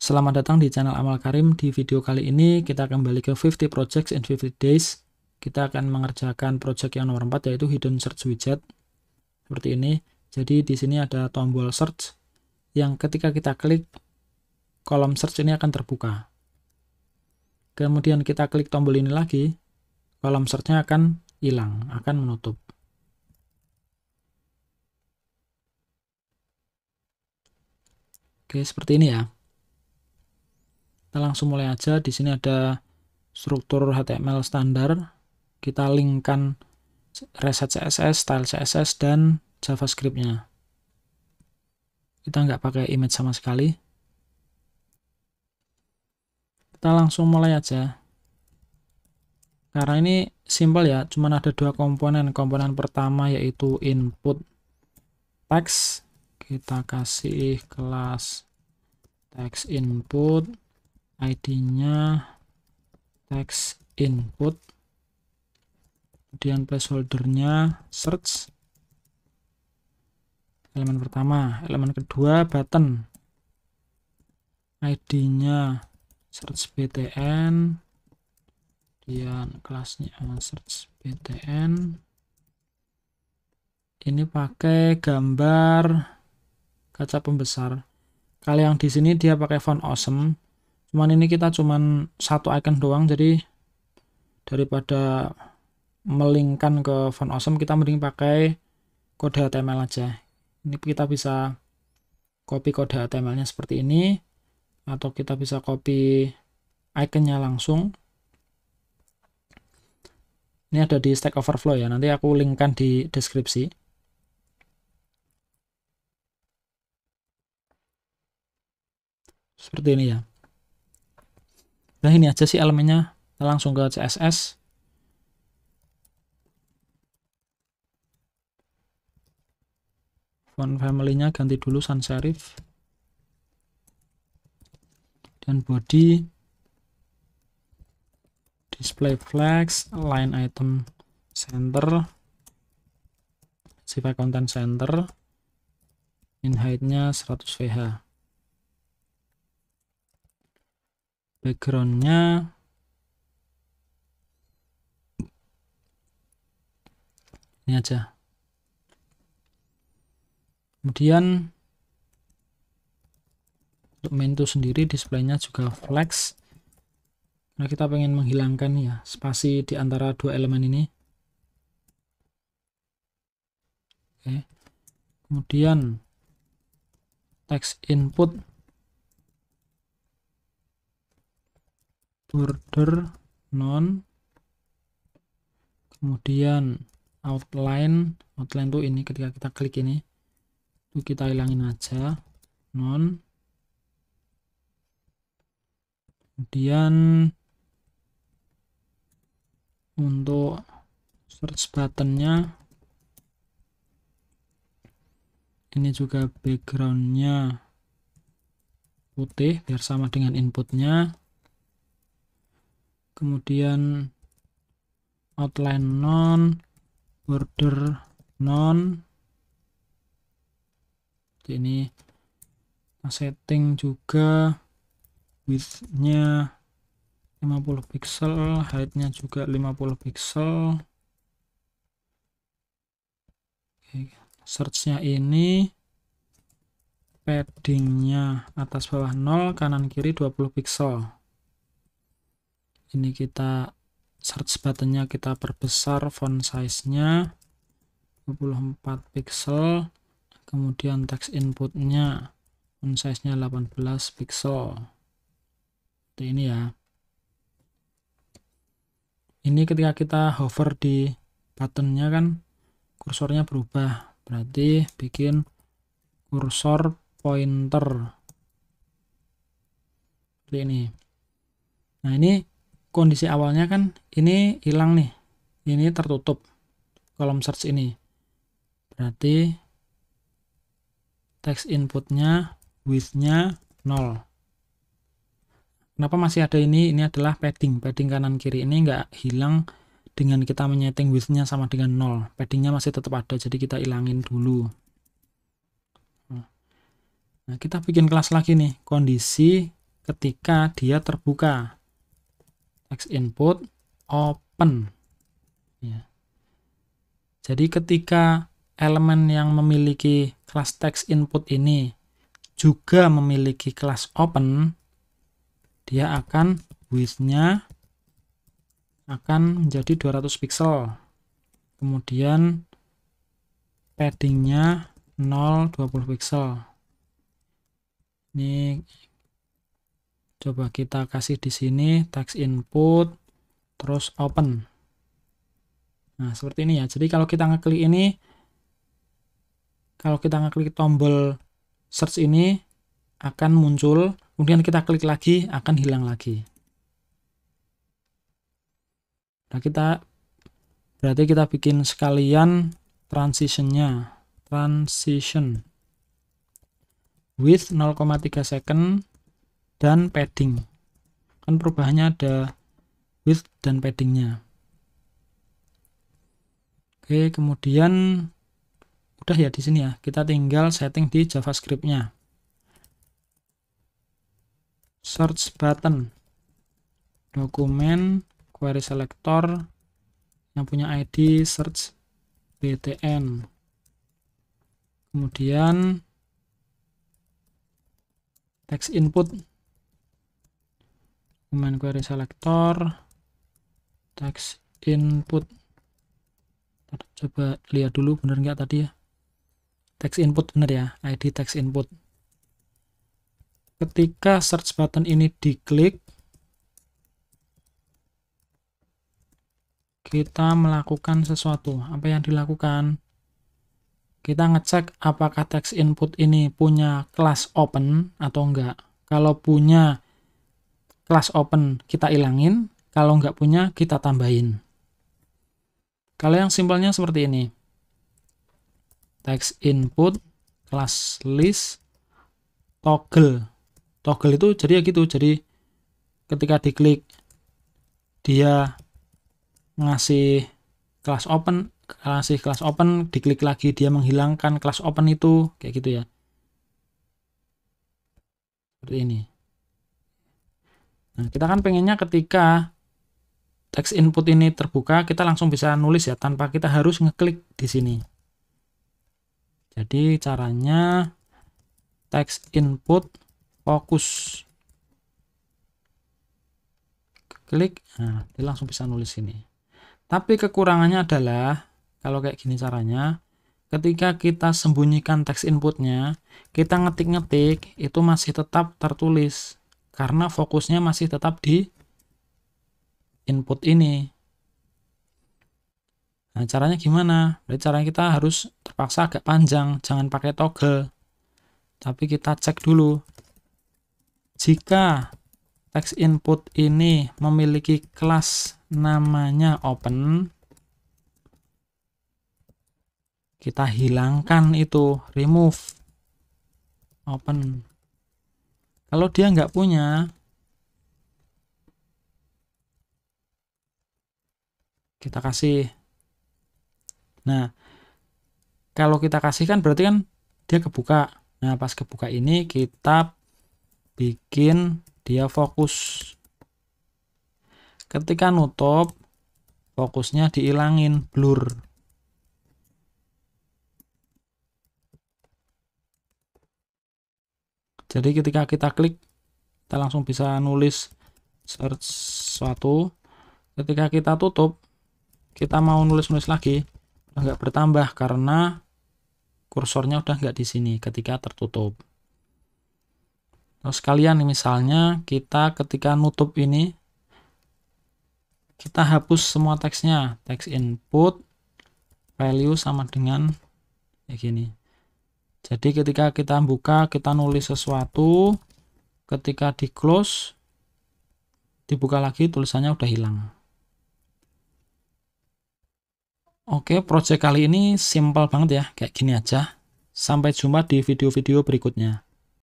Selamat datang di channel Amal Karim. Di video kali ini kita kembali ke 50 projects in 50 days. Kita akan mengerjakan project yang nomor 4 yaitu hidden search widget. Seperti ini. Jadi di sini ada tombol search yang ketika kita klik kolom search ini akan terbuka. Kemudian kita klik tombol ini lagi, kolom search-nya akan hilang, akan menutup. Oke, seperti ini ya. Kita langsung mulai aja. Di sini ada struktur HTML standar. Kita linkkan reset CSS, style CSS, dan JavaScript-nya. Kita nggak pakai image sama sekali. Kita langsung mulai aja. Karena ini simple ya, cuman ada dua komponen. Komponen pertama yaitu input text. Kita kasih kelas text input. ID-nya text input, kemudian placeholder-nya search, elemen pertama. Elemen kedua button, ID-nya search btn, kemudian kelasnya search btn. Ini pakai gambar kaca pembesar. Kalau yang di sini dia pakai font awesome. Cuman ini kita cuman satu icon doang, jadi daripada melingkan ke font awesome kita mending pakai kode HTML aja. Ini kita bisa copy kode HTML-nya seperti ini, atau kita bisa copy iconnya langsung. Ini ada di Stack Overflow ya, nanti aku linkkan di deskripsi. Seperti ini ya. Nah, ini aja sih elemennya. Kita langsung ke CSS. Font family-nya ganti dulu sans serif. Dan body, display flags, line item center, sifat content center, in height-nya 100 VH. Background-nya ini aja. Kemudian untuk menu sendiri display-nya juga flex. Nah, kita pengen menghilangkan ya spasi di antara dua elemen ini. Oke. Kemudian text input, border none, kemudian outline tuh ini ketika kita klik ini itu kita hilangin aja none. Kemudian untuk search buttonnya ini juga backgroundnya putih biar sama dengan inputnya. Kemudian outline none, border none. Ini setting juga width-nya 50 pixel, height-nya juga 50 pixel. Search-nya ini padding-nya atas bawah 0, kanan kiri 20 pixel. Ini kita search button-nya kita perbesar font size-nya 24 pixel. Kemudian text input-nya font size-nya 18 pixel. Seperti ini ya. Ini ketika kita hover di button-nya kan kursornya berubah. Berarti bikin kursor pointer. Seperti ini. Nah, ini kondisi awalnya kan ini hilang nih, ini tertutup kolom search ini, berarti text inputnya width-nya 0. Kenapa masih ada ini? Ini adalah padding kanan kiri ini nggak hilang dengan kita menyeting width-nya sama dengan 0. Paddingnya masih tetap ada, jadi kita hilangin dulu. Nah, kita bikin kelas lagi nih, kondisi ketika dia terbuka. Text input open. Ya. Jadi ketika elemen yang memiliki kelas text input ini juga memiliki kelas open, dia akan width-nya akan menjadi 200 pixel. Kemudian padding-nya 0,20 pixel. Ini coba kita kasih di sini text input terus open. Nah, seperti ini ya. Jadi kalau kita ngeklik ini, kalau kita ngeklik tombol search ini akan muncul, kemudian kita klik lagi akan hilang lagi. Nah, berarti kita bikin sekalian transition-nya. Transition width 0,3 second dan padding. Kan perubahannya ada width dan padding-nya. Oke, kemudian udah ya di sini ya. Kita tinggal setting di JavaScript-nya. Search button. Dokumen query selector yang punya ID search btn. Kemudian text input. Dokumen query selector text input. Coba lihat dulu benar nggak tadi ya. Text input benar ya, ID text input. Ketika search button ini diklik, kita melakukan sesuatu. Apa yang dilakukan? Kita ngecek apakah text input ini punya kelas open atau enggak. Kalau punya kelas open, kita ilangin. Kalau enggak punya, kita tambahin. Kalau yang simpelnya seperti ini. Text input class list toggle. Toggle itu jadi ya gitu. Jadi ketika diklik dia ngasih kelas open, diklik lagi dia menghilangkan kelas open itu, kayak gitu ya. Seperti ini. Nah, kita kan pengennya ketika text input ini terbuka, kita langsung bisa nulis ya, tanpa kita harus ngeklik di sini. Jadi caranya text input fokus. Klik, nah dia langsung bisa nulis ini. Tapi kekurangannya adalah, kalau kayak gini caranya, ketika kita sembunyikan text inputnya, kita ngetik-ngetik, itu masih tetap tertulis. Karena fokusnya masih tetap di input ini. Nah, caranya gimana? Berarti caranya kita harus terpaksa agak panjang, jangan pakai toggle. Tapi kita cek dulu. Jika text input ini memiliki kelas namanya open, kita hilangkan itu, remove open. Kalau dia nggak punya, kita kasih. Nah, kalau kita kasihkan berarti kan dia kebuka. Nah, pas kebuka ini kita bikin dia fokus. Ketika nutup, fokusnya dihilangin, blur. Jadi ketika kita klik, kita langsung bisa nulis search sesuatu. Ketika kita tutup, kita mau nulis-nulis lagi, nggak bertambah karena kursornya udah nggak di sini ketika tertutup. Terus kalian misalnya kita ketika nutup ini, kita hapus semua teksnya, text input value sama dengan kayak gini. Jadi ketika kita buka, kita nulis sesuatu, ketika di close, dibuka lagi, tulisannya udah hilang. Oke, project kali ini simple banget ya, kayak gini aja. Sampai jumpa di video-video berikutnya.